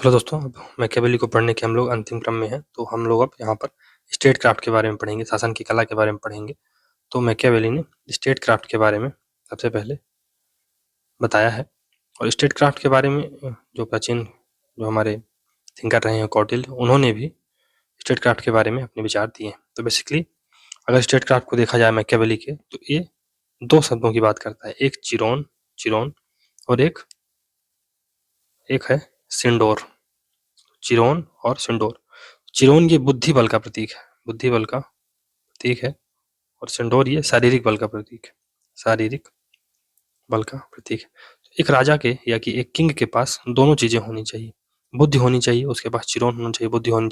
चलो दोस्तों, अब मैकियावेली को पढ़ने के हम लोग अंतिम क्रम में हैं, तो हम लोग अब यहाँ पर स्टेट क्राफ्ट के बारे में पढ़ेंगे, शासन की कला के बारे में पढ़ेंगे। तो मैकियावेली ने स्टेट क्राफ्ट के बारे में सबसे पहले बताया है, और स्टेट क्राफ्ट के बारे में जो प्राचीन जो हमारे थिंकर रहे हैं कौटिल्य, उन्होंने भी स्टेट क्राफ्ट के बारे में अपने विचार दिए हैं। तो बेसिकली अगर स्टेट क्राफ्ट को देखा जाए मैकियावेली के, तो ये दो शब्दों की बात करता है, एक चिरोन और एक है सिंडोर। चिरोन और सिंडोर। चिरोन ये बुद्धि बल का प्रतीक है, बुद्धि बल का प्रतीक है, और सिंडोर ये शारीरिक बल का प्रतीक है, शारीरिक बल का प्रतीक है। एक राजा के या कि एक किंग के पास दोनों चीजें होनी चाहिए, बुद्धि होनी चाहिए, उसके पास चिरोन होना चाहिए, बुद्धि होनी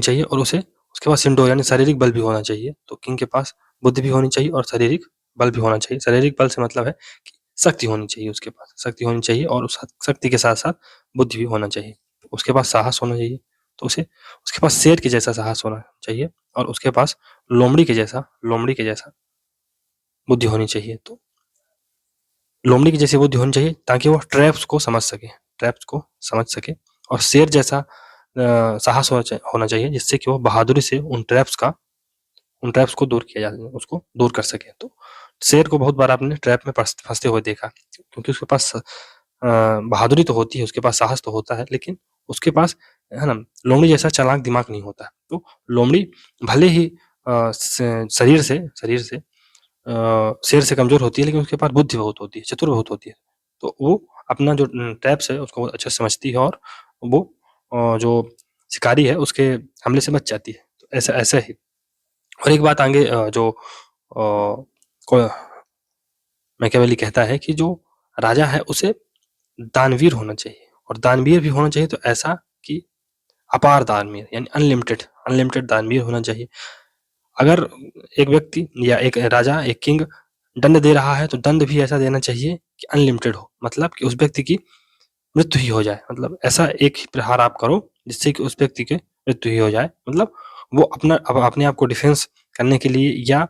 चाहिए, और उसके पास सिंडोर यानी शारीरिक बल भी होना चाहिए। तो किंग के पास बुद्धि भी होनी चाहिए और शारीरिक बल भी होना चाहिए। शारीरिक बल से मतलब है कि शक्ति होनी चाहिए, उसके पास शक्ति होनी चाहिए, और उस शक्ति के साथ साथ बुद्धि भी होना चाहिए। उसके पास साहस होना चाहिए, तो उसके पास शेर के जैसा साहस होना चाहिए, और उसके पास लोमड़ी के जैसा बुद्धि होनी चाहिए। तो लोमड़ी की जैसी बुद्धि होनी चाहिए ताकि वो ट्रैप्स को समझ सके, और शेर जैसा साहस होना चाहिए, जिससे कि वो बहादुरी से उन ट्रैप्स को दूर किया जा उसको दूर कर सके। तो शेर को बहुत बार आपने ट्रैप में फंसते हुए देखा, क्योंकि उसके पास बहादुरी तो होती है, उसके पास साहस तो होता है, लेकिन उसके पास है ना लोमड़ी जैसा चालाक दिमाग नहीं होता। तो लोमड़ी भले ही शरीर से शेर से कमजोर होती है, लेकिन उसके पास बुद्धि बहुत होती है, चतुर बहुत होती है। तो वो अपना जो ट्रैप्स है उसको बहुत अच्छे से समझती है, और वो जो शिकारी है उसके हमले से बच जाती है। तो ऐसा ही। और एक बात आगे जो मैकियावेली कहता है कि जो राजा है उसे दानवीर होना चाहिए, और दानवीर भी होना चाहिए तो ऐसा कि अपार दानवीर यानी अनलिमिटेड दानवीर होना चाहिए। अगर एक व्यक्ति या एक राजा, एक किंग दंड दे रहा है, तो दंड भी ऐसा देना चाहिए कि अनलिमिटेड हो, मतलब कि उस व्यक्ति की मृत्यु ही हो जाए। मतलब ऐसा एक ही प्रहार आप करो जिससे कि उस व्यक्ति की मृत्यु ही हो जाए, मतलब वो अपने आप को डिफेंस करने के लिए, या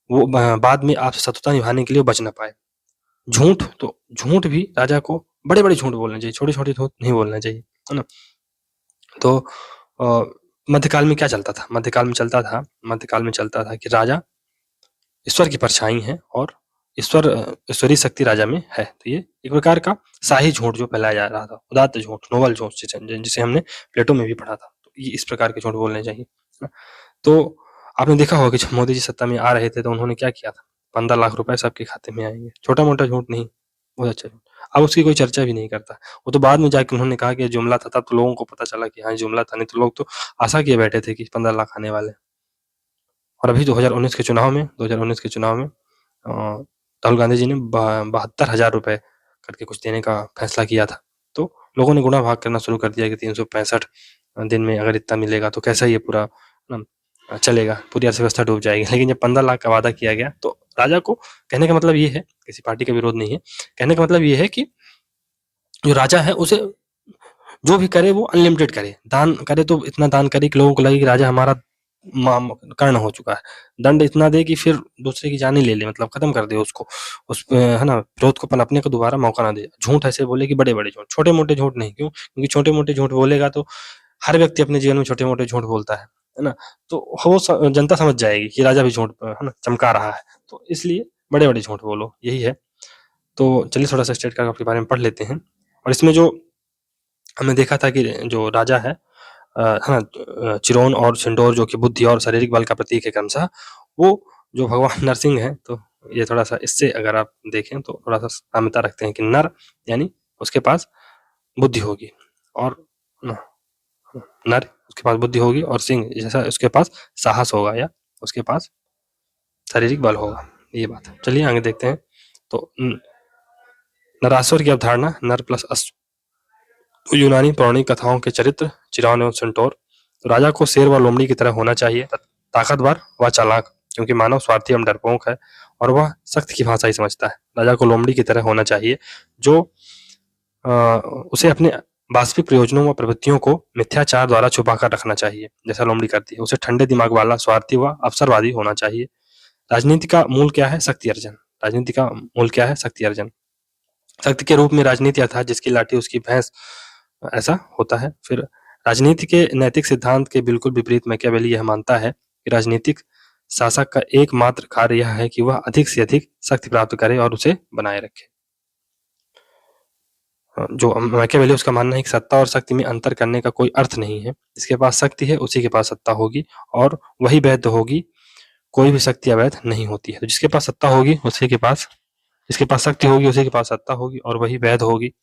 वो बाद में आपसे शत्रुता निभाने के लिए बच ना पाए। झूठ भी राजा को बड़े-बड़े झूठ बोलने चाहिए, छोटे-छोटे झूठ नहीं बोलना चाहिए, है ना? तो मध्यकाल में क्या चलता था? मध्यकाल में चलता था कि राजा ईश्वर की परछाई है, और ईश्वरीय शक्ति राजा में है। तो ये एक प्रकार का शाही झूठ जो फैलाया जा रहा था, उदात्त झूठ, नोबल झूठ, जिसे हमने प्लेटो में भी पढ़ा था। तो ये इस प्रकार के झूठ बोलने चाहिए, है ना? तो आपने देखा होगा कि जब मोदी जी सत्ता में आ रहे थे, तो उन्होंने क्या किया था? 15 लाख रुपए सबके खाते में आएंगे। छोटा-मोटा झूठ नहीं, बहुत अच्छा झूठ। अब उसकी कोई चर्चा भी नहीं करता। वो तो बाद में जाके उन्होंने कहा कि जुमला था, तब तो लोगों को पता चला कि हाँ जुमला था, नहीं तो लोग तो आशा किए बैठे थे कि 15 लाख आने वाले। और अभी 2019 के चुनाव में राहुल गांधी जी ने 72,000 रुपए करके कुछ देने का फैसला किया था। तो लोगों ने गुणा भाग करना शुरू कर दिया कि 365 दिन में अगर इतना मिलेगा तो कैसा ये पूरा चलेगा, पूरी अर्थव्यवस्था डूब जाएगी। लेकिन जब 15 लाख का वादा किया गया, तो राजा को कहने का मतलब ये है, किसी पार्टी का विरोध नहीं है, कहने का मतलब ये है कि जो राजा है उसे जो भी करे वो अनलिमिटेड करे, दान करे तो इतना दान करे कि लोगों को लगे कि राजा हमारा कर्ण हो चुका है। दंड इतना दे कि फिर दूसरे की जान ही ले ले, मतलब खत्म कर दे उसको, है ना, विरोध को पनपने का दोबारा मौका ना दे। झूठ ऐसे बोले कि बड़े-बड़े झूठ, छोटे-मोटे झूठ नहीं। क्यों? क्योंकि छोटे-मोटे झूठ बोलेगा तो हर व्यक्ति अपने जीवन में छोटे-मोटे झूठ बोलता है ना? तो वो जनता समझ जाएगी कि राजा भी झूठ है ना चमका रहा है। तो इसलिए बड़े-बड़े झूठ बोलो, यही है। तो चलिए थोड़ा-सा स्टेट क्राफ्ट के बारे में पढ़ लेते हैं। और इसमें जो हमने देखा था कि जो राजा है है ना, चिरोन और सिंडोर जो कि बुद्धि और शारीरिक बल का प्रतीक है क्रमशः, वो जो भगवान नरसिंह हैं, तो ये थोड़ा-सा इससे अगर आप देखें तो थोड़ा-सा साम्यता रखते हैं कि नर यानी उसके पास बुद्धि होगी, और नर उसके पास बुद्धि होगी, और सिंह जैसा उसके पास साहस होगा, या उसके पास शारीरिक बल होगा, ये बात है। चलिए आगे देखते हैं। तो नरासुर की अवधारणा, नर प्लस अश्व। तो यूनानी पौराणिक कथाओं के चरित्र चिरौन एवं सिंटोर। तो राजा को शेर व लोमड़ी की तरह होना चाहिए, ताकतवर व चालाक, क्योंकि मानव स्वार्थी एवं डरपोक है और वह सख्त की भाषा ही समझता है। राजा को लोमड़ी की तरह होना चाहिए, जो उसे अपने वास्तविक प्रयोजनों व प्रवृत्तियों को मिथ्याचार द्वारा छुपाकर रखना चाहिए, जैसा लोमड़ी करती है। उसे ठंडे दिमाग वाला, स्वार्थी व अवसरवादी होना चाहिए। राजनीति का मूल क्या है? शक्ति अर्जन। राजनीति का मूल क्या है? शक्ति अर्जन। शक्ति के रूप में राजनीति अर्थात जिसकी लाठी उसकी भैंस, ऐसा होता है। फिर राजनीति के नैतिक सिद्धांत के बिल्कुल विपरीत मैकियावेली यह मानता है कि राजनीतिक शासक का एकमात्र कार्य यह है कि वह अधिक से अधिक शक्ति प्राप्त करे और उसे बनाए रखे। जो मैकियावेली उसका मानना है कि सत्ता और शक्ति में अंतर करने का कोई अर्थ नहीं है। जिसके पास शक्ति है उसी के पास सत्ता होगी और वही वैध होगी, कोई भी शक्ति अवैध नहीं होती है। तो जिसके पास सत्ता होगी उसी के पास, जिसके पास शक्ति होगी उसी के पास सत्ता होगी और वही वैध होगी,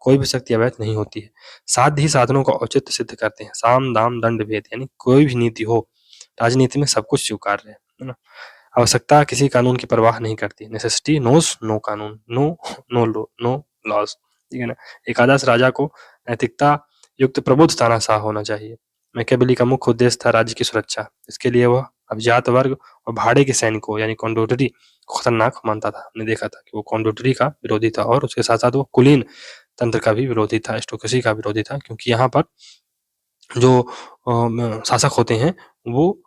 कोई भी शक्ति अवैध नहीं होती है। साध ही साधनों का औचित्य सिद्ध करते हैं। साम दाम दंड भेद, यानी कोई भी नीति हो, राजनीति में सब कुछ स्वीकार्य है ना। आवश्यकता किसी कानून की परवाह नहीं करती। नेसेसिटी नोस नो कानून, नो लॉज, ठीक है ना। एक आदर्श राजा को नैतिकता युक्त प्रबुद्ध तानाशाह होना चाहिए। मैकियावेली का मुख्य उद्देश्य था राज्य की सुरक्षा। इसके लिए वह अभिजात वर्ग और भाड़े के सैनिकों यानी कॉन्डोटरी को खतरनाक मानता था। हमने देखा था कि वो कॉन्डोटरी का विरोधी था और उसके साथ साथ वो कुलीन तंत्र का भी विरोधी था, एरिस्टोक्रेसी का विरोधी था, क्योंकि यहाँ पर जो शासक होते हैं वो,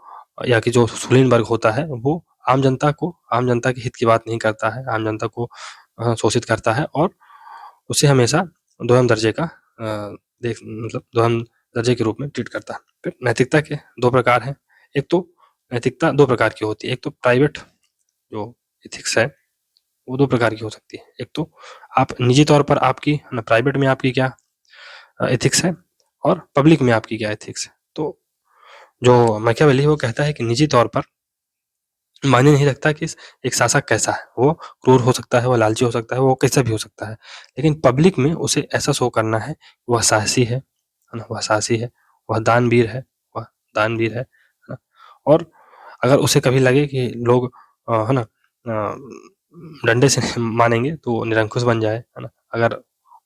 या कि जो कुलीन वर्ग होता है वो आम जनता के हित की बात नहीं करता है, आम जनता को शोषित करता है और उसे हमेशा दोहम दर्जे का मतलब दोहम दर्जे के रूप में ट्रीट करता है। फिर नैतिकता के दो प्रकार हैं। एक तो नैतिकता दो प्रकार की होती है। एक तो प्राइवेट जो एथिक्स है वो दो प्रकार की हो सकती है। एक तो आप निजी तौर पर आपकी प्राइवेट में आपकी क्या एथिक्स है और पब्लिक में आपकी क्या एथिक्स है। तो जो मैकियावेली वो कहता है कि निजी तौर पर मायने नहीं रखता कि एक शासक कैसा है, वो क्रूर हो सकता है, वो लालची हो सकता है, वो कैसा भी हो सकता है, लेकिन पब्लिक में उसे ऐसा शो करना है वह साहसी है ना, वह साहसी है, वह दानवीर है, वह दानवीर है ना। और अगर उसे कभी लगे कि लोग है ना डंडे से मानेंगे तो वो निरंकुश बन जाए, है ना। अगर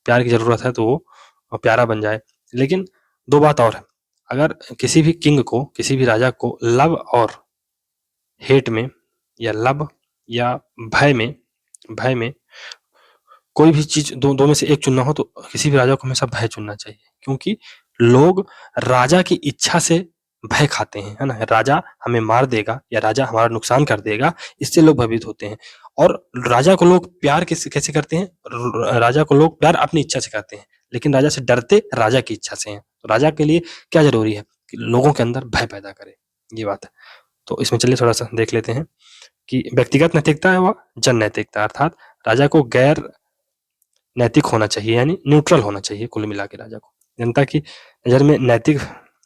प्यार की जरूरत है तो वो प्यारा बन जाए। लेकिन दो बात और है, अगर किसी भी किंग को, किसी भी राजा को लव और हेट में या लव या भय में कोई भी चीज दो में से एक चुनना हो तो किसी भी राजा को हमेशा भय चुनना चाहिए, क्योंकि लोग राजा की इच्छा से भय खाते हैं, है ना। राजा हमें मार देगा या राजा हमारा नुकसान कर देगा, इससे लोग भयभीत होते हैं। और राजा को लोग प्यार कैसे करते हैं, राजा को लोग प्यार अपनी इच्छा से करते हैं, लेकिन राजा से डरते राजा की इच्छा से हैं। तो राजा के लिए क्या जरूरी है कि लोगों के अंदर भय पैदा करे, ये बात है। तो इसमें चलिए थोड़ा सा देख लेते हैं कि व्यक्तिगत नैतिकता है वह जन नैतिकता, अर्थात राजा को गैर नैतिक होना चाहिए, यानी न्यूट्रल होना चाहिए कुल मिला के राजा को। जनता की नजर में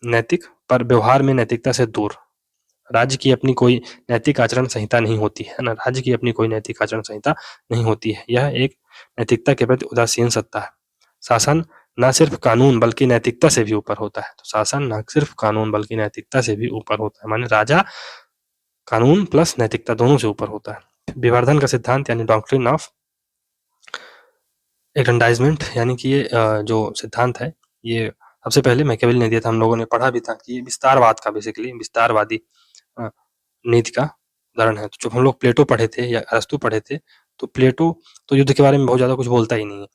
नैतिक पर व्यवहार में नैतिकता से दूर। राज्य की अपनी कोई नैतिक आचरण संहिता नहीं होती है ना, राज्य की अपनी कोई नैतिक आचरण संहिता नहीं होती है। यह एक नैतिकता के प्रति उदासीन सत्ता है। शासन न सिर्फ कानून बल्कि नैतिकता से भी ऊपर होता है। तो शासन न सिर्फ कानून बल्कि नैतिकता से भी ऊपर होता है, माने राजा कानून प्लस नैतिकता दोनों से ऊपर होता है। विवर्धन का सिद्धांत यानी डॉक्ट्रिन ऑफ एग्रेंडाइजमेंट, यानी कि ये जो सिद्धांत है ये सबसे पहले मैकियावेली ने दिया था, हम लोगों ने पढ़ा भी था कि ये विस्तारवाद का बेसिकली विस्तारवादी नीति का उदाहरण है। तो जब हम लोग प्लेटो पढ़े थे या अरस्तु पढ़े थे तो प्लेटो तो युद्ध के बारे में बहुत ज्यादा कुछ बोलता ही नहीं है।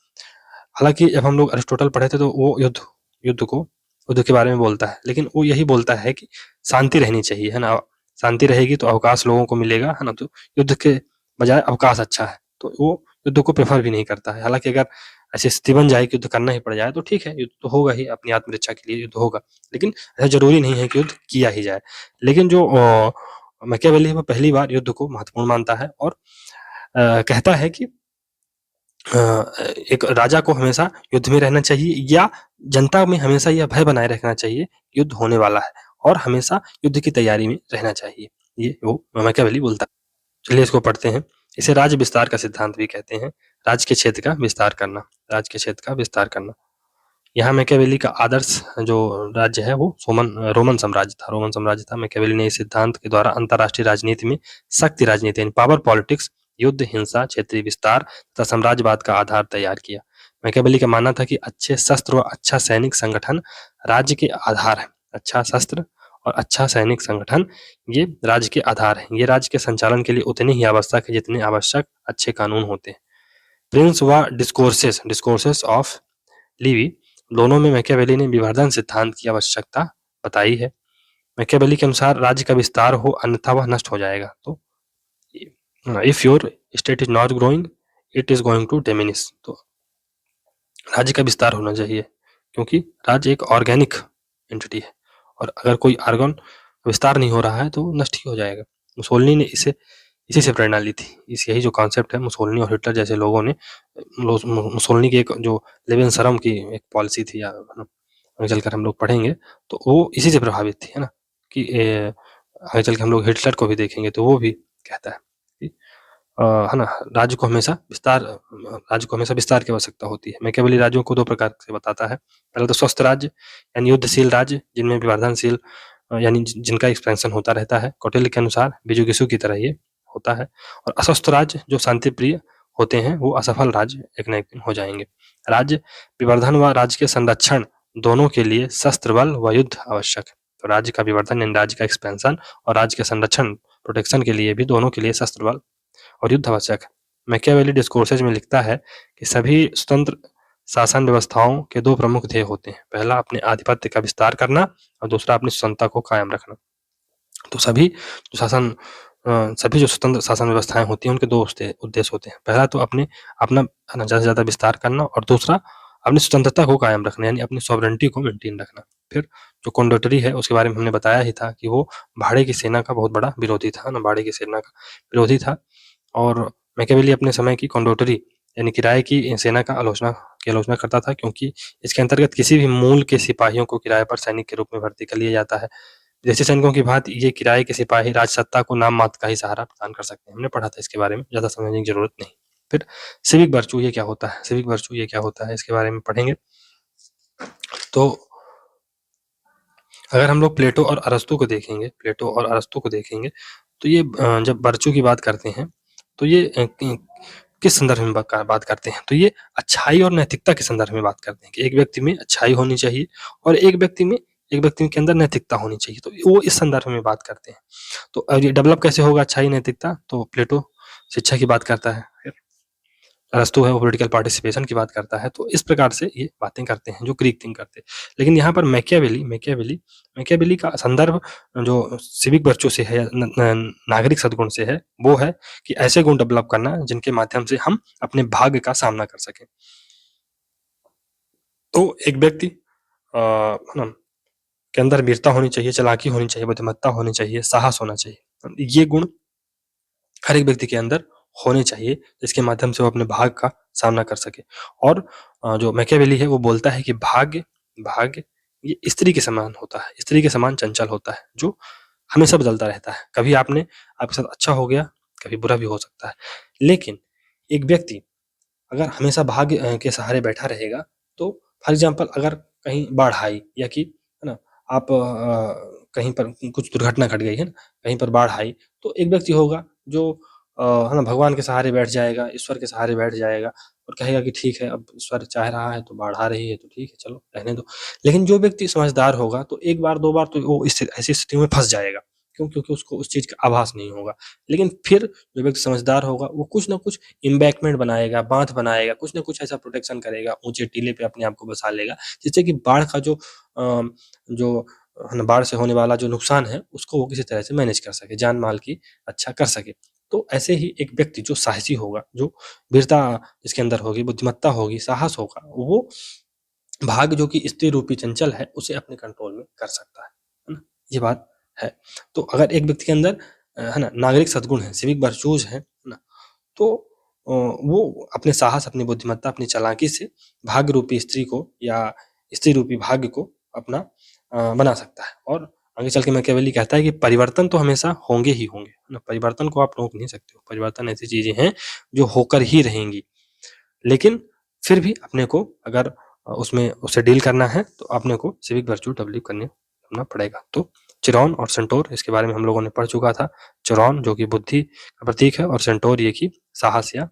हालांकि जब हम लोग अरिस्टोटल पढ़े थे तो वो युद्ध के बारे में बोलता है, लेकिन वो यही बोलता है कि शांति रहनी चाहिए, है ना। शांति रहेगी तो अवकाश लोगों को मिलेगा, है ना। तो युद्ध के बजाय अवकाश अच्छा है, तो वो युद्ध को प्रेफर भी नहीं करता है। हालांकि अगर ऐसी स्थिति बन जाए कि युद्ध करना ही पड़ जाए तो ठीक है, युद्ध तो होगा ही, अपनी आत्मरक्षा के लिए युद्ध होगा, लेकिन ऐसा जरूरी नहीं है कि युद्ध किया ही जाए। लेकिन जो मैकियावेली है वो पहली बार युद्ध को महत्वपूर्ण मानता है और कहता है कि एक राजा को हमेशा युद्ध में रहना चाहिए या जनता में हमेशा यह भय बनाए रखना चाहिए, युद्ध होने वाला है और हमेशा युद्ध की तैयारी में रहना चाहिए। ये वो मैकियावेली बोलता है। चलिए इसको पढ़ते हैं। इसे राज्य विस्तार का सिद्धांत भी कहते हैं। राज्य के क्षेत्र का विस्तार करना, राज्य के क्षेत्र का विस्तार करना। यहाँ मैकियावेली का आदर्श जो राज्य है वो रोमन साम्राज्य था। मैकियावेली ने इस सिद्धांत के द्वारा अंतरराष्ट्रीय राजनीति में शक्ति राजनीति यानी पावर पॉलिटिक्स, युद्ध, हिंसा, क्षेत्रीय विस्तार तथा साम्राज्यवाद का आधार तैयार किया। मैकियावेली का मानना था कि अच्छे शस्त्र और अच्छा सैनिक संगठन राज्य के आधार है। अच्छा शस्त्र और अच्छा सैनिक संगठन ये राज्य के आधार है। ये राज्य के संचालन के लिए उतने ही आवश्यक है जितने आवश्यक अच्छे कानून होते हैं। प्रिंस व डिस्कोर्सेस ऑफ लीवी दोनों में मैकियावेली ने विवर्धन सिद्धांत की आवश्यकता बताई है। मैकियावेली के अनुसार राज्य का विस्तार हो अन्यथा वह नष्ट हो जाएगा। तो if your state is not growing it is going to diminish. तो राज्य का विस्तार होना चाहिए, क्योंकि राज्य एक ऑर्गेनिक एंटिटी है, और अगर कोई ऑर्गन विस्तार नहीं हो रहा है तो वो नष्ट ही हो जाएगा। मुसोलिनी ने इसी से प्रेरणा ली थी। यही जो कॉन्सेप्ट है, मुसोलिनी और हिटलर जैसे लोगों ने, मुसोलिनी की एक जो लेवेनसरम की एक पॉलिसी थी, या आगे चलकर हम लोग पढ़ेंगे, तो वो इसी से प्रभावित थी, है ना, कि आगे चल के हम लोग हिटलर को भी देखेंगे तो वो भी कहता है कि है ना, राज्य को हमेशा विस्तार की आवश्यकता होती है। मैकियावेली राज्यों को 2 प्रकार से बताता है। पहले तो स्वस्थ राज्य यानी युद्धशील राज्य, जिनमें विवर्धनशील यानी जिनका एक्सपेंशन होता रहता है। कौटिल्य के अनुसार बिजुगिसु की तरह ये होता है। और अस्वस्थ राज्य जो शांति प्रिय होते हैं, वो असफल राज्य एक न एक दिन हो जाएंगे। राज्य विवर्धन व राज्य के संरक्षण दोनों के लिए शस्त्र बल व युद्ध आवश्यक है। तो राज्य का विवर्धन यानी राज्य का एक्सपेंशन, और राज्य के संरक्षण प्रोटेक्शन के लिए भी, दोनों के लिए शस्त्र बल और युद्ध आवश्यक है। मैकियावेली डिस्कोर्सेज में लिखता है कि सभी स्वतंत्र शासन व्यवस्थाओं के 2 प्रमुख ध्येय होते हैं। पहला अपने आधिपत्य का विस्तार करना, और दूसरा अपनी स्वतंत्रता को कायम रखना। तो सभी जो स्वतंत्र शासन व्यवस्थाएं होती हैं, उनके 2 उद्देश्य होते हैं। पहला तो अपना ज्यादा से ज्यादा विस्तार करना, और दूसरा अपनी स्वतंत्रता को कायम रखना, यानी अपनी सॉवरेंटी को मेंटेन रखना। फिर जो कॉन्डोटरी है, उसके बारे में हमने बताया ही था कि वो भाड़े की सेना का बहुत बड़ा विरोधी था ना, भाड़े की सेना का विरोधी था। और मैकियावेली अपने समय की कॉन्डोटरी यानी किराए की सेना की आलोचना करता था, क्योंकि इसके अंतर्गत किसी भी मूल के सिपाहियों को किराए पर सैनिक के रूप में भर्ती कर लिया जाता है। विदेशी सैनिकों की भांति ये किराए के सिपाही राजसत्ता को नाम मात्र का ही सहारा प्रदान कर सकते हैं। हमने पढ़ा था इसके बारे में, ज्यादा समझने की जरूरत नहीं। फिर सिविक वर्चू ये क्या होता है, इसके बारे में पढ़ेंगे। तो अगर हम लोग प्लेटो और अरस्तू को देखेंगे तो ये जब वर्चू की बात करते हैं तो ये किस संदर्भ में बात करते हैं, तो ये अच्छाई और नैतिकता के संदर्भ में बात करते हैं कि एक व्यक्ति में अच्छाई होनी चाहिए और एक व्यक्ति के अंदर नैतिकता होनी चाहिए। तो वो इस संदर्भ में बात करते हैं। तो ये डेवलप कैसे होगा अच्छाई नैतिकता, तो प्लेटो शिक्षा की बात करता है, फिर अरस्तू है वो पॉलिटिकल पार्टिसिपेशन की बात करता है। तो इस प्रकार से ये बातें करते हैं जो ग्रीक थिंक करते हैं। लेकिन यहाँ पर मैकियावेली का संदर्भ जो सिविक वर्चू से है, नागरिक सद्गुण से है, वो है कि ऐसे गुण डेवलप करना जिनके माध्यम से हम अपने भाग्य का सामना कर सकें। तो एक व्यक्ति के अंदर वीरता होनी चाहिए, चालाकी होनी चाहिए, बुद्धिमत्ता होनी चाहिए, साहस होना चाहिए। ये गुण हर एक व्यक्ति के अंदर होने चाहिए, जिसके माध्यम से वो अपने भाग्य का सामना कर सके। और जो मैकियावेली है वो बोलता है कि भाग्य ये स्त्री के समान होता है, स्त्री के समान चंचल होता है, जो हमेशा बदलता रहता है। कभी आपके साथ अच्छा हो गया, कभी बुरा भी हो सकता है। लेकिन एक व्यक्ति अगर हमेशा भाग्य के सहारे बैठा रहेगा, तो फॉर एग्जाम्पल अगर कहीं बाढ़ आई, या कि है ना, आप कहीं पर कुछ दुर्घटना घट गई है ना, कहीं पर बाढ़ आई, तो एक व्यक्ति होगा जो है ना, भगवान के सहारे बैठ जाएगा, ईश्वर के सहारे बैठ जाएगा और कहेगा कि ठीक है, अब ईश्वर चाह रहा है तो बाढ़ आ रही है तो ठीक है, चलो रहने दो। लेकिन जो व्यक्ति समझदार होगा तो एक बार 2 बार तो वो ऐसी स्थिति में फंस जाएगा, क्योंकि उसको उस चीज का आभास नहीं होगा। लेकिन फिर जो व्यक्ति समझदार होगा वो कुछ ना कुछ इम्बैकमेंट बनाएगा, बांध बनाएगा, कुछ ना कुछ ऐसा प्रोटेक्शन करेगा, ऊंचे टीले पे अपने आप को बसा लेगा, जिससे कि बाढ़ का जो बाढ़ से होने वाला जो नुकसान है उसको वो किसी तरह से मैनेज कर सके, जान माल की अच्छा कर सके। तो ऐसे ही एक व्यक्ति जो साहसी होगा, जो वीरता जिसके अंदर होगी, बुद्धिमत्ता होगी, साहस होगा, वो भाग्य जो कि स्त्री रूपी चंचल है उसे अपने कंट्रोल में कर सकता है ना, ये बात है। तो अगर एक व्यक्ति के अंदर है ना नागरिक सद्गुण है, सिविक वर्चूज है ना, तो वो अपने साहस, अपनी बुद्धिमत्ता, अपनी चालाकी से भाग्य रूपी स्त्री को या स्त्री रूपी भाग्य को अपना बना सकता है। और आगे चल के मैकियावेली कहता है कि परिवर्तन तो हमेशा होंगे ही होंगे ना, परिवर्तन को आप रोक नहीं सकते हो, परिवर्तन ऐसी चीजें हैं जो होकर ही रहेंगी। लेकिन फिर भी अपने को अगर उससे डील करना है तो अपने को सिविक वर्चू डेवलप करना पड़ेगा। तो चिरौन और सेंटोर, इसके बारे में हम लोगों ने पढ़ चुका था। चिरौन जो कि बुद्धि का प्रतीक है, और सेंटोर ये कि साहस या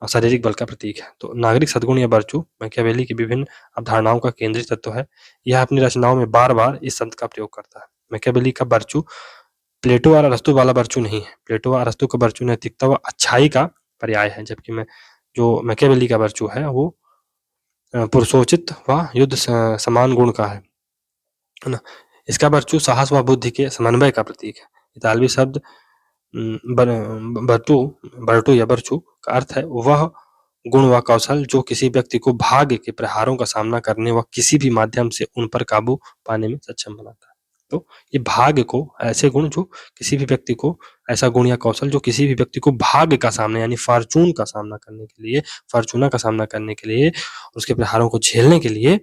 शारीरिक बल का प्रतीक है। तो नागरिक सद्गुण या वर्चू मैकियावेली की विभिन्न अवधारणाओं का केंद्रीय तत्व है। यह अपनी रचनाओं में बार बार इस शब्द का प्रयोग करता है। मैकियावेली का वर्चू प्लेटो और अरस्तु वाला वर्चू नहीं है। प्लेटो और अरस्तु का वर्चू नैतिकता व अच्छाई का पर्याय है, जबकि मैकियावेली का वर्चू है वो पुरुषोचित व युद्ध समान गुण का है ना। इसका वर्चू साहस व बुद्धि के समन्वय का प्रतीक है। इतालवी शब्द बर्टू या बर्चू का अर्थ है वह गुण व कौशल जो किसी व्यक्ति को भाग्य के प्रहारों का सामना करने व किसी भी माध्यम से उन पर काबू पाने में सक्षम बनाता है। तो ये भाग्य को, ऐसे गुण जो किसी भी व्यक्ति को, ऐसा गुण या कौशल जो किसी भी व्यक्ति को भाग्य का सामना यानी फॉर्चून का सामना करने के लिए, फॉर्चूना का सामना करने के लिए, उसके प्रहारों को झेलने के लिए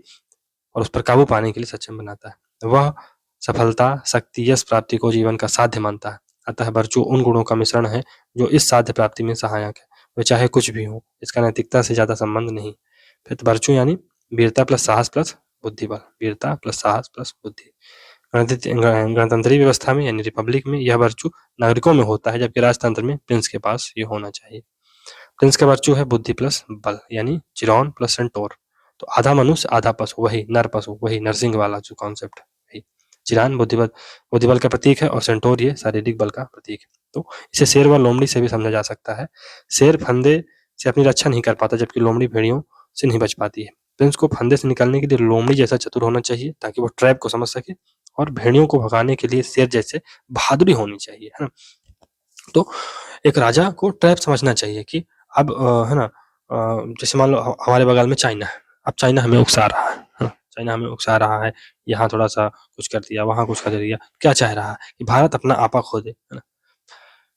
और उस पर काबू पाने के लिए सक्षम बनाता है। वह सफलता, शक्ति, यश प्राप्ति को जीवन का साध्य मानता है। अतः वर्चू उन गुणों का मिश्रण है जो इस साध्य प्राप्ति में सहायक है, वे चाहे कुछ भी हो, इसका नैतिकता से ज्यादा संबंध नहीं। फिर वर्चू यानी वीरता प्लस साहस प्लस बुद्धि बल, वीरता प्लस साहस प्लस बुद्धि। गणतंत्री व्यवस्था में यानी रिपब्लिक में यह वर्चू नागरिकों में होता है, जबकि राजतंत्र में प्रिंस के पास ये होना चाहिए। प्रिंस का वर्चू है बुद्धि प्लस बल यानी चिरौन प्लस सेंटोर। तो आधा मनुष्य आधा पशु, वही नर पशु, वही नरसिंह वाला जो कॉन्सेप्ट है वही। चिरान बुद्धिबल का प्रतीक है और सेंटोर ये शारीरिक बल का प्रतीक है। तो इसे शेर व लोमड़ी से भी समझा जा सकता है। शेर फंदे से अपनी रक्षा नहीं कर पाता, जबकि लोमड़ी भेड़ियों से नहीं बच पाती है। प्रिंस को फंदे से निकलने के लिए लोमड़ी जैसा चतुर होना चाहिए ताकि वो ट्रैप को समझ सके, और भेड़ियों को भगाने के लिए शेर जैसे बहादुरी होनी चाहिए, है ना। तो एक राजा को ट्रैप समझना चाहिए कि अब है ना, जैसे मान लो हमारे बगल में चाइना है, अब चाइना हमें उकसा रहा है, चाइना हमें उकसा रहा है, यहाँ थोड़ा सा कुछ कर दिया, वहां कुछ कर दिया, क्या चाह रहा है कि भारत अपना आपा खो दे, है ना।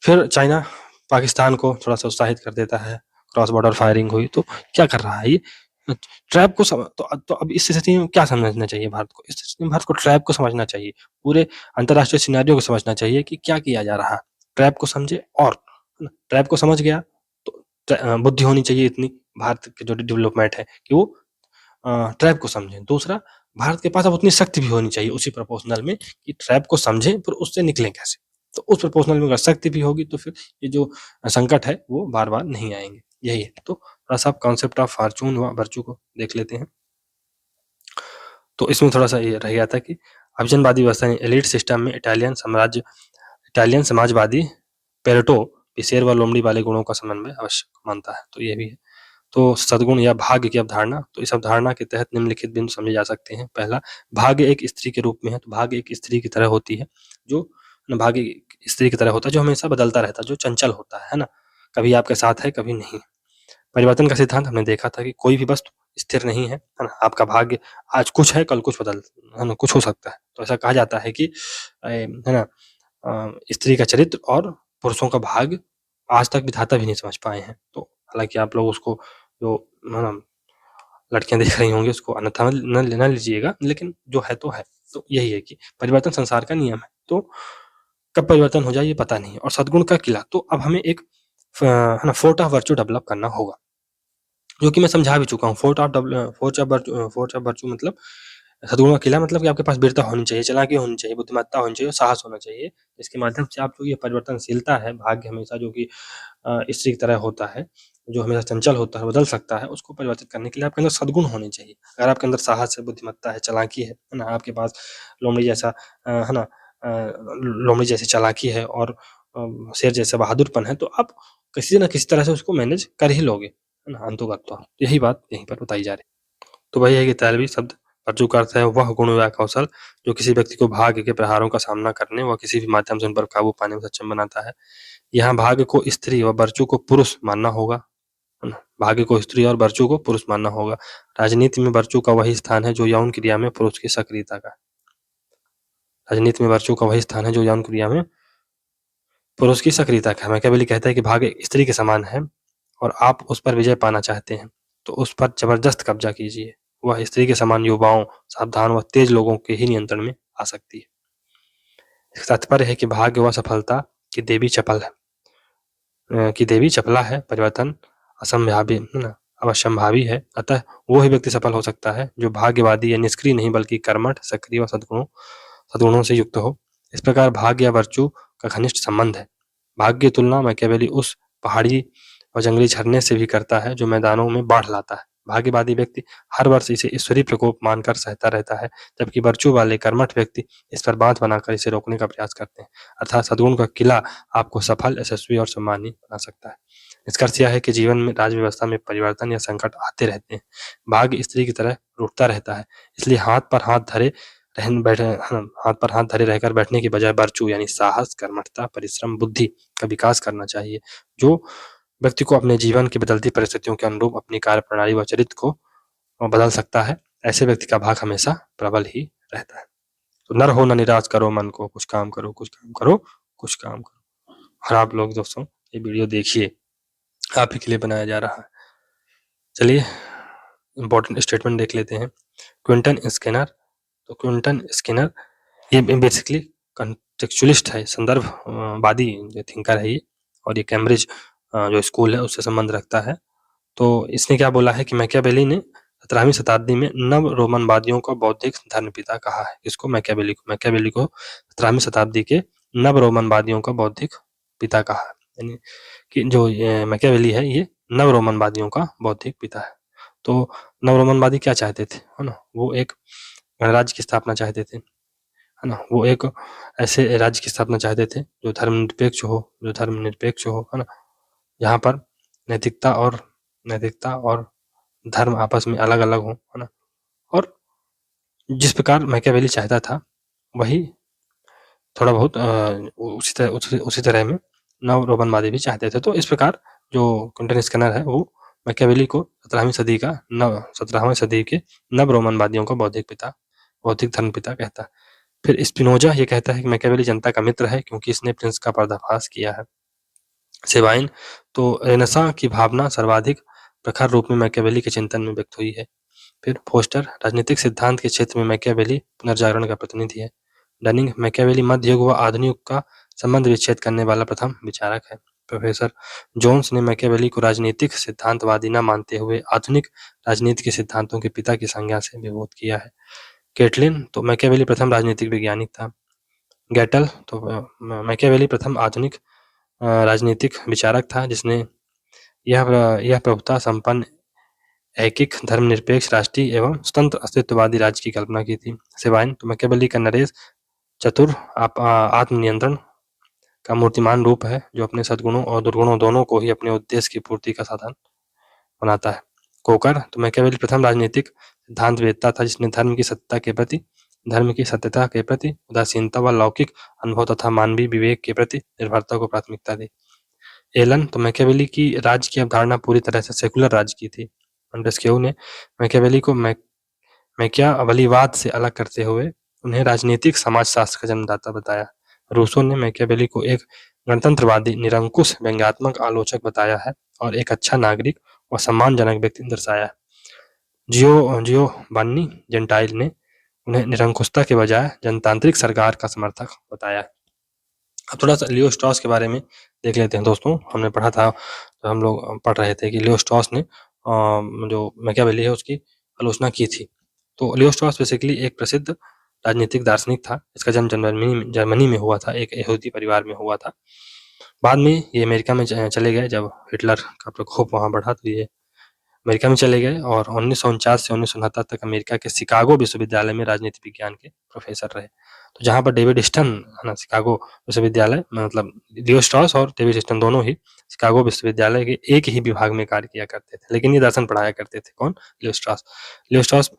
फिर चाइना पाकिस्तान को थोड़ा सा उत्साहित कर देता है, क्रॉस बॉर्डर फायरिंग हुई, तो क्या कर रहा है ये ट्रैप को तो अब इस स्थिति में क्या समझना चाहिए भारत को? इस स्थिति में भारत को ट्रैप को समझना चाहिए, पूरे अंतरराष्ट्रीय सिनेरियो को समझना चाहिए कि क्या किया जा रहा है, ट्रैप को समझे, और ट्रैप को समझ गया तो बुद्धि होनी चाहिए इतनी भारत के जो डेवलपमेंट है कि वो ट्रैप को समझे। दूसरा, भारत के पास अब उतनी शक्ति भी होनी चाहिए उसी प्रोपोर्शनल में कि ट्रैप को समझे पर उससे निकलें कैसे। तो उस प्रोपोर्शनल में अगर शक्ति भी होगी तो फिर ये जो संकट है वो बार बार नहीं आएंगे। यही है। तो थोड़ा सा कॉन्सेप्ट ऑफ फॉर्चून व वर्चू को देख लेते हैं। तो इसमें थोड़ा सा ये रह गया था कि अभिजनवादी व्यवस्था एलिट सिस्टम में इटालियन समाजवादी पेरेटो शेर व लोमड़ी वाले गुणों का समन्वय आवश्यक मानता है। तो ये भी है। तो सद्गुण या भाग्य की अवधारणा, तो इस अवधारणा के तहत निम्नलिखित बिंदु समझे जा सकते हैं। पहला, भाग्य एक स्त्री के रूप में है। तो भाग्य एक स्त्री की तरह होती है, जो भाग्य स्त्री की तरह होता है जो हमेशा बदलता रहता है, जो चंचल होता है ना, कभी आपके साथ है कभी नहीं। परिवर्तन का सिद्धांत हमने देखा था कि कोई भी वस्तु स्थिर नहीं है ना। आपका भाग्य आज कुछ है, कल कुछ बदल, है ना, कुछ हो सकता है। तो ऐसा कहा जाता है कि है ना, स्त्री का चरित्र और पुरुषों का भाग्य आज तक विधाता भी नहीं समझ पाए हैं। तो हालांकि आप लोग उसको जो है ना लड़कियां देख रही होंगी उसको अन्यथा न लीजिएगा, लेकिन जो है तो है। तो यही है कि परिवर्तन संसार का नियम है, तो कब परिवर्तन हो जाए ये पता नहीं। और सद्गुण का किला, तो अब हमें एक है ना फोर्ट ऑफ वर्चू डेवलप करना होगा, जो कि मैं समझा भी चुका हूँ। फोर्ट ऑफ वर्चू मतलब सद्गुण का किला, मतलब कि आपके पास वीरता होनी चाहिए, चालाकी होनी चाहिए, बुद्धिमत्ता होनी चाहिए, साहस होना चाहिए। इसके माध्यम से आप जो ये परिवर्तनशीलता है, भाग्य हमेशा जो कि स्त्री की तरह होता है, जो हमेशा चंचल होता है, बदल सकता है, उसको परिवर्तित करने के लिए आपके अंदर सद्गुण होने चाहिए। अगर आपके अंदर साहस है, बुद्धिमत्ता है, चालाकी है ना, आपके पास लोमड़ी जैसा है ना, लोमड़ी जैसी चालाकी है और शेर जैसा बहादुरपन है, तो आप किसी न किसी तरह से उसको मैनेज कर ही लोगे, है ना, अंतोगत्वा। यही बात यहीं पर बताई जा रही। तो वही है कि इतालवी शब्द वर्चू का अर्थ है वह गुण या कौशल जो किसी व्यक्ति को भाग्य के प्रहारों का सामना करने व किसी भी माध्यम से उन पर काबू पाने में सक्षम बनाता है। यहाँ भाग्य को स्त्री व वर्चू को पुरुष मानना होगा, है ना, भाग्य को स्त्री और वर्चू को पुरुष मानना होगा। राजनीति में वर्चू का वही स्थान है जो यौन क्रिया में पुरुष की सक्रियता का। राजनीति में वर्चू का वही स्थान है जो यौन क्रिया में पुरुष की सक्रियता का है। मैकियावेली कहता है कि भाग्य स्त्री के समान है और आप उस पर विजय पाना चाहते हैं तो उस पर जबरदस्त कब्जा कीजिए। वह स्त्री के समान युवाओं, सावधान व तेज लोगों के ही नियंत्रण में आ सकती है। इसका तात्पर्य है कि भाग्य व सफलता की देवी चपला है, परिवर्तन असंभावी अवश्यंभावी है। अतः वो ही व्यक्ति सफल हो सकता है जो भाग्यवादी या निष्क्रिय नहीं बल्कि कर्मठ, सक्रिय व सद्गुणों से युक्त हो। इस प्रकार भाग्य या वर्चू का घनिष्ठ संबंध है। भाग्य की तुलना मैकियावेली उस पहाड़ी और जंगली झरने से भी करता है जो मैदानों में बाढ़ लाता है। भाग्यवादी व्यक्ति हर वर्ष इसे ईश्वरीय प्रकोप मानकर सहता रहता है, जबकि वर्चू वाले कर्मठ व्यक्ति इस पर बांध बनाकर इसे रोकने का प्रयास करते हैं। अर्थात सद्गुण का किला आपको सफल, यशस्वी और सम्मानित बना सकता है। निष्कर्ष यह है कि जीवन में राज व्यवस्था में परिवर्तन या संकट आते रहते हैं। भाग्य स्त्री की तरह रूठता रहता है, इसलिए हाथ पर हाथ धरे रहकर बैठने की बजाय वर्चू यानी साहस, कर्मठता, परिश्रम, बुद्धि का विकास करना चाहिए, जो व्यक्ति को अपने जीवन की बदलती परिस्थितियों के अनुरूप अपनी कार्य प्रणाली व चरित्र को बदल सकता है। ऐसे व्यक्ति का भाग हमेशा प्रबल ही रहता है। तो नर हो न निराश करो मन को, कुछ काम करो, कुछ काम करो, कुछ काम करो। और आप लोग दोस्तों ये वीडियो देखिए, आप ही के लिए बनाया जा रहा है। चलिए इंपॉर्टेंट स्टेटमेंट देख लेते हैं। क्विंटन स्किनर, तो क्विंटन स्किनर ये बेसिकली कंटेक्चुअलिस्ट है, संदर्भवादी जो थिंकर है ये, और ये कैम्ब्रिज जो स्कूल है उससे संबंध रखता है। तो इसने क्या बोला है कि मैकियावेली ने 17वीं शताब्दी में नव रोमनवादियों को बौद्धिक धर्मपिता कहा है। इसको मैकियावेली को 17वीं शताब्दी के नव रोमनवादियों का बौद्धिक पिता कहा है। यानी कि जो मैकियावेली है ये नव रोमनवादियों का बौद्धिक पिता है। तो नव रोमनवादी क्या चाहते थे, है ना, वो एक गणराज्य की स्थापना चाहते थे, है ना, वो एक ऐसे राज्य की स्थापना चाहते थे जो धर्मनिरपेक्ष हो, है ना, यहाँ पर नैतिकता और धर्म आपस में अलग अलग हो, है ना। और जिस प्रकार मैकियावेली चाहता था वही थोड़ा बहुत उसी तरह में नव रोमनवादी भी चाहते थे। तो इस प्रकार जो क्विंटन स्किनर है वो मैकियावेली को 17वीं सदी के नव रोमनवादियों का बौद्धिक धर्म पिता कहता है। फिर स्पिनोजा ये कहता है कि मैकियावेली जनता का मित्र है क्योंकि इसने प्रिंस का पर्दाफाश किया है। सेबाइन तो रेनेसां की भावना सर्वाधिक प्रखर रूप में मैकियावेली के चिंतन में व्यक्त हुई है। फिर फोस्टर राजनीतिक सिद्धांत के क्षेत्र में मैकियावेली पुनर्जागरण का प्रतिनिधि है। डनिंग मैकियावेली मध्य युग व आधुनिक युग का संबंध विच्छेद करने वाला प्रथम विचारक है। प्रोफेसर जोन्स ने मैकियावेली को राजनीतिक सिद्धांतवादी न मानते हुए आधुनिक राजनीति के सिद्धांतों के पिता की संज्ञा से विभूत किया है। केटलिन तो मैकियावेली प्रथम राजनीतिक वैज्ञानिक था। गैटल तो मैकियावेली प्रथम आधुनिक राजनीतिक विचारक था जिसने यह प्रभुता संपन्न ऐकिक धर्मनिरपेक्ष राष्ट्रीय एवं स्वतंत्र अस्तित्ववादी राज्य की कल्पना की थी। सेबाइन तो मैकियावेली का नरेश चतुर आत्मनियंत्रण का मूर्तिमान रूप है जो अपने सद्गुणों और दुर्गुणों दोनों को ही अपने उद्देश्य की पूर्ति का साधन बनाता है। कोकर तो मैकियावेली प्रथम राजनीतिक सिद्धांतवेत्ता था जिसने धर्म की सत्यता के प्रति उदासीनता व लौकिक अनुभव तथा मानवीय विवेक के प्रति निर्भरता को प्राथमिकता दी। एलन तो मैकियावेली की राज्य की अवधारणा पूरी तरह से सेकुलर राज्य की थी। मोंटेस्क्यू ने मैकियावेली को मैकियावलीवाद से अलग करते हुए उन्हें राजनीतिक समाजशास्त्र का जन्मदाता बताया। रूसो ने मैकियावेली को एक गणतंत्रवादी निरंकुश व्यंग्यात्मक आलोचक बताया है और एक अच्छा नागरिक और सम्मानजनक व्यक्ति दर्शाया है। जियोवान्नी जेंटाइल ने उन्हें निरंकुशता के बजाय जनतांत्रिक सरकार का समर्थक बताया। अब थोड़ा सा लियो स्ट्रॉस के बारे में देख लेते हैं दोस्तों। हमने पढ़ा था, तो हम लोग पढ़ रहे थे कि लियो स्ट्रॉस ने जो मैकियावेली है उसकी आलोचना की थी। तो लियो स्ट्रॉस बेसिकली एक प्रसिद्ध राजनीतिक दार्शनिक था। इसका जन्म जर्मनी में हुआ था, एक यहूदी परिवार में हुआ था। बाद में ये अमेरिका में चले गए। जब हिटलर का प्रकोप वहाँ बढ़ा तो ये अमेरिका में चले गए और 1949 से 1969 तक अमेरिका के शिकागो विश्वविद्यालय में राजनीति विज्ञान के प्रोफेसर रहे। तो जहाँ पर डेविड स्टन है ना, शिकागो विश्वविद्यालय मतलब लियो स्ट्रॉस और डेविड स्टन दोनों ही शिकागो विश्वविद्यालय के एक ही विभाग में कार्य किया करते थे, लेकिन ये दर्शन पढ़ाया करते थे। कौन? लियो स्ट्रॉस। लियो स्ट्रॉस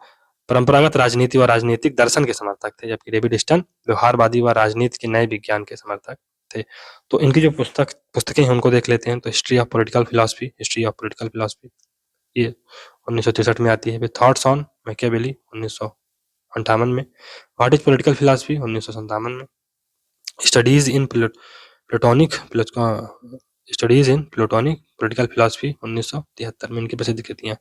परंपरागत राजनीति व राजनीतिक दर्शन के समर्थक थे, जबकि डेविड स्टन व्यवहारवादी व राजनीति के नए विज्ञान के समर्थक थे। तो इनकी जो पुस्तकें हैं उनको देख लेते हैं। तो हिस्ट्री ऑफ पॉलिटिकल फिलॉसफी ये 1963 में आती है। फिर थॉट्स ऑन मैकियावेली 1958 में। व्हाट इज पॉलिटिकल फिलॉसफी 1957 में। Studies in platonic political philosophy 1973 में। इनकी प्रसिद्ध कृतियां।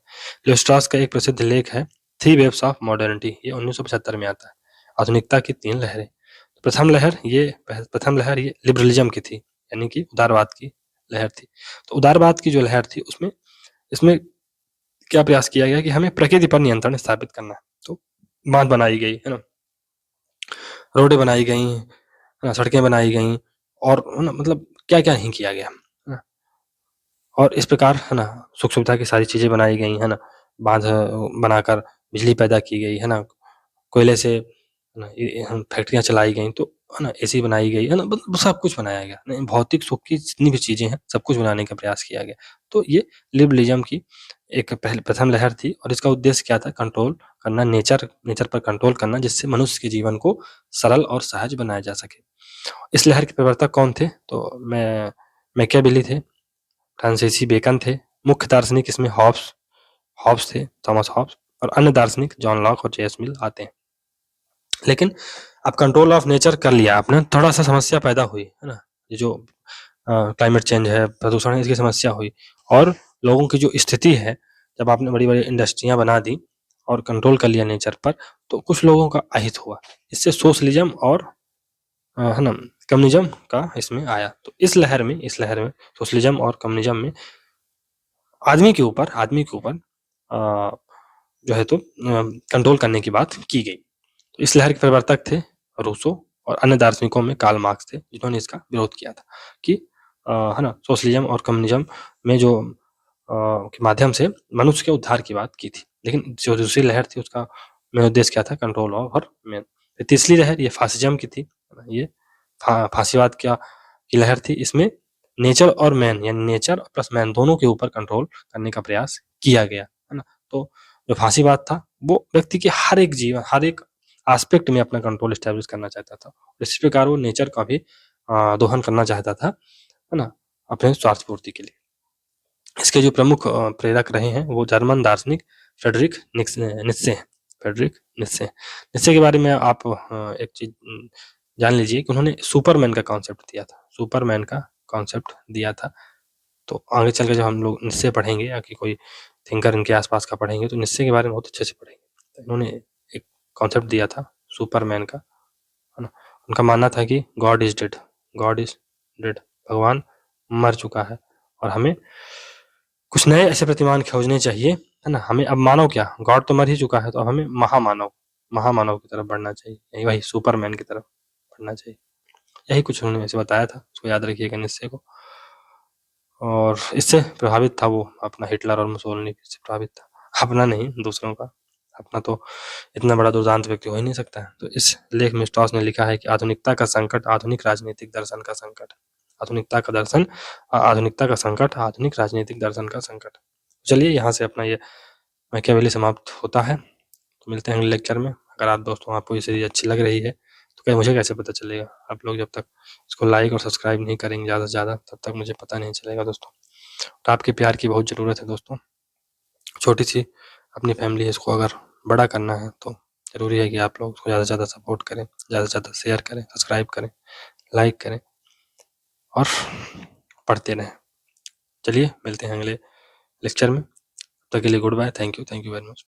लियो स्ट्रॉस का एक प्रसिद्ध लेख है थ्री वेव्स ऑफ मॉडर्निटी, ये 1975 में आता है। आधुनिकता की तीन लहरें। प्रथम लहर ये लिबरलिज्म की थी, यानी कि उदारवाद की लहर थी। तो उदारवाद की जो लहर थी इसमें क्या प्रयास किया गया कि हमें प्रकृति पर नियंत्रण स्थापित करना है। तो बांध बनाई गई है ना, रोडें बनाई गई है ना, सड़कें बनाई गई और मतलब क्या क्या नहीं किया गया है ना। और इस प्रकार है ना सुख सुविधा की सारी चीजें बनाई गई है ना, बांध बनाकर बिजली पैदा की गई है ना, कोयले से फैक्ट्रियां चलाई गई, तो है ना एसी बनाई गई है ना, सब कुछ बनाया गया। भौतिक सुख की जितनी भी चीजें हैं सब कुछ बनाने का प्रयास किया गया। तो ये लिबरलिज्म की एक प्रथम लहर थी और इसका उद्देश्य क्या था? कंट्रोल करना, नेचर पर कंट्रोल करना, जिससे मनुष्य के जीवन को सरल और सहज बनाया जा सके। इस लहर के प्रवर्तक कौन थे? तो मैकियावेली थे। फ्रांसीसी बेकन थे। मुख्य दार्शनिक इसमें हॉब्स थे, थॉमस हॉब्स, और अन्य दार्शनिक जॉन लॉक और जेम्स मिल आते हैं। लेकिन अब कंट्रोल ऑफ नेचर कर लिया आपने, थोड़ा सा समस्या पैदा हुई, है ना। ये जो क्लाइमेट चेंज है, प्रदूषण है, इसकी समस्या हुई, और लोगों की जो स्थिति है, जब आपने बड़ी बड़ी इंडस्ट्रियां बना दी और कंट्रोल कर लिया नेचर पर, तो कुछ लोगों का अहित हुआ। इससे सोशलिज्म और है ना कम्युनिज्म का इसमें आया। तो इस लहर में सोशलिज्म और कम्युनिज्म में आदमी के ऊपर जो है तो कंट्रोल करने की बात की गई। तो इस लहर के प्रवर्तक थे रूसो, और अन्य दार्शनिकों में कार्ल मार्क्स थे, जिन्होंने इसका विरोध किया था कि है ना सोशलिज्म और कम्युनिज्म में जो के माध्यम से मनुष्य के उद्धार की बात की थी। लेकिन जो दूसरी लहर थी उसका मेन उद्देश्य क्या था, कंट्रोल ओवर मैन। तीसरी लहर ये फासिज्म की थी, ये फांसीवाद की लहर थी। इसमें नेचर और मैन, यानी नेचर प्लस मैन दोनों के ऊपर कंट्रोल करने का प्रयास किया गया, है ना। तो जो फांसीवाद था वो व्यक्ति के हर एक जीवन, हर एक एस्पेक्ट में अपना कंट्रोल एस्टेब्लिश करना चाहता था। इसी प्रकार वो नेचर का भी दोहन करना चाहता था, है ना, अपने स्वार्थ पूर्ति के लिए। इसके जो प्रमुख प्रेरक रहे हैं वो जर्मन दार्शनिक फ्रेडरिक नित्शे हैं। नित्शे के बारे में आप एक चीज जान लीजिए कि उन्होंने सुपरमैन का कॉन्सेप्ट दिया था। तो आगे चल के जब हम लोग नित्शे पढ़ेंगे या कि कोई थिंकर इनके आसपास का पढ़ेंगे तो नित्शे के बारे में बहुत अच्छे से पढ़ेंगे। तो इन्होंने एक कॉन्सेप्ट दिया था सुपरमैन का, है ना। उनका मानना था कि गॉड इज डेड, भगवान मर चुका है, और हमें कुछ नए ऐसे प्रतिमान खोजने चाहिए, है ना। हमें अब मानव क्या, गॉड तो मर ही चुका है, तो अब हमें महामानव की तरफ बढ़ना चाहिए, यही वही सुपरमैन की तरफ बढ़ना चाहिए। यही कुछ उन्होंने ऐसे बताया था, उसको याद रखिएगा निश्चय को। और इससे प्रभावित था वो, अपना हिटलर और मुसोलिनी से प्रभावित था, अपना नहीं दूसरों का। अपना तो इतना बड़ा दुर्दांत व्यक्ति हो ही नहीं सकता है। तो इस लेख में स्ट्रॉस ने लिखा है कि आधुनिकता का संकट आधुनिक राजनीतिक दर्शन का संकट, आधुनिकता का संकट आधुनिक राजनीतिक दर्शन का संकट। चलिए यहाँ से अपना ये मैकियावेली समाप्त होता है। तो मिलते हैं अगले लेक्चर में। अगर आप दोस्तों आपको ये सीरीज अच्छी लग रही है तो क्या मुझे कैसे पता चलेगा, आप लोग जब तक इसको लाइक और सब्सक्राइब नहीं करेंगे ज़्यादा से ज़्यादा, तब तक मुझे पता नहीं चलेगा दोस्तों। तो आपके प्यार की बहुत ज़रूरत है दोस्तों। छोटी सी अपनी फैमिली है, इसको अगर बड़ा करना है तो ज़रूरी है कि आप लोग उसको ज़्यादा से ज़्यादा सपोर्ट करें, ज़्यादा से ज़्यादा शेयर करें, सब्सक्राइब करें, लाइक करें और पढ़ते रहें। चलिए मिलते हैं अगले लेक्चर में, तब तक के लिए goodbye, thank you very much.